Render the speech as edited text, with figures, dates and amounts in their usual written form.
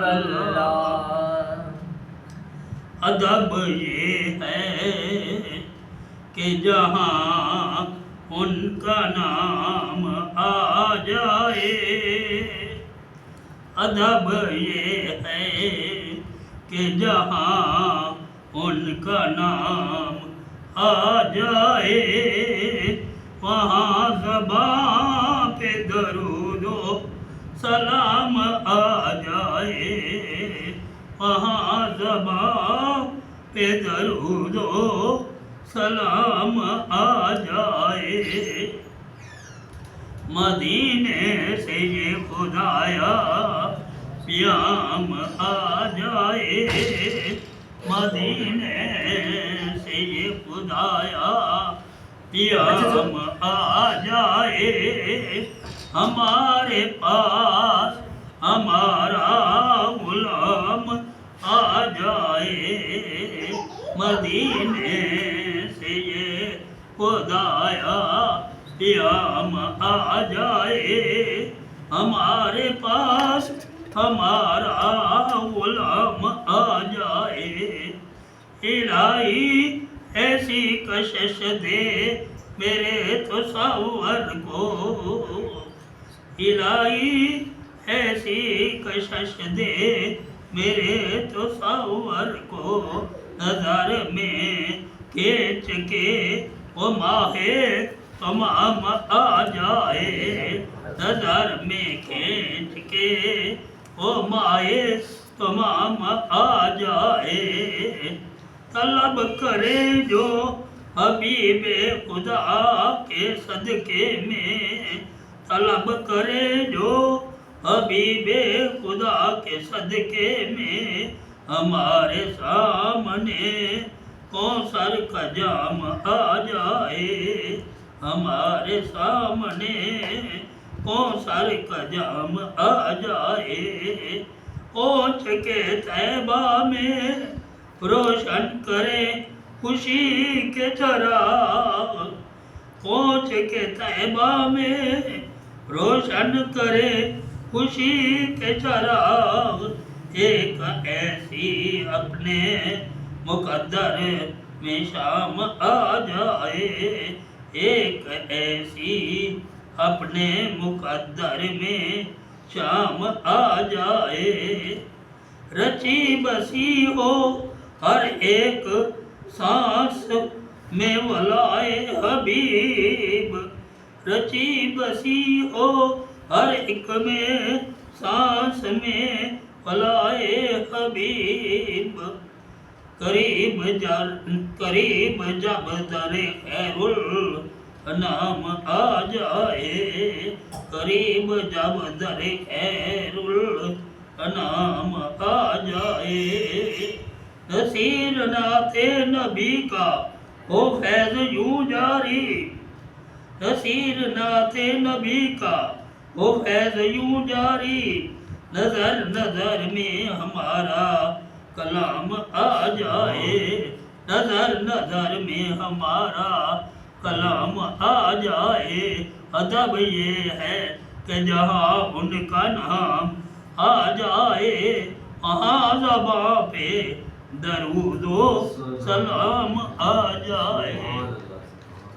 اللہ۔ ادب یہ ہے کہ جہاں ان کا نام آ جائے، ادب یہ ہے کہ جہاں ان کا نام آ جائے، وہاں زباں پہ درود و سلام آ جائے، وہاں زباں پہ درود و سلام آ جائے۔ مدینے سے یہ خدایا پیام آ جائے، مدینے سے یہ خدایا پیام آ جائے، ہمارے پاس ہمارا غلام آ جائے، مدینے سے یہ خدایا پیام آ جائے، ہمارے پاس ہمارا غلام آ جائے۔ الہی ایسی کشش دے میرے تصور کو، الہی ایسی کشش دے میرے تصور کو، نظر میں کھینچ کے وہ ماہ تمام آ جائے، نظر میں کھینچ کے وہ ماہ تمام آ جائے۔ طلب کرے جو حبیب خدا کے صدقے میں، طلب کرے جو حبیب خدا کے صدقے میں، ہمارے سامنے کوثر کا جام آ جائے، ہمارے سامنے کوثر کا جام آ جائے۔ پہنچ کے طیبہ میں روشن کرے خوشی کے چراغ، پہنچ کے طیبہ میں روشن کرے خوشی کے چراغ، ایک ایسی اپنے مقدر میں شام آ جائے، ایک ایسی اپنے مقدر میں شام آ جائے۔ رچی بسی ہو ہر ایک سانس میں ولائے حبیب، رچی بسی ہو ہر ایک میں سانس میں ولائے حبیب، قریب جب در خیر الانام آ جائے، قریب جب در خیر الانام آ جائے۔ نصیر نعت نبی کا ہو فیض یوں جاری، نصیر نعت نبی کا ہو فیض یوں جاری، نظر نظر میں ہمارا کلام آ جائے، نظر نظر میں ہمارا کلام آ جائے۔ ادب یہ ہے کہ جہاں ان کا نام آ جائے، وہاں زباں پہ درود و سلام آ جائے۔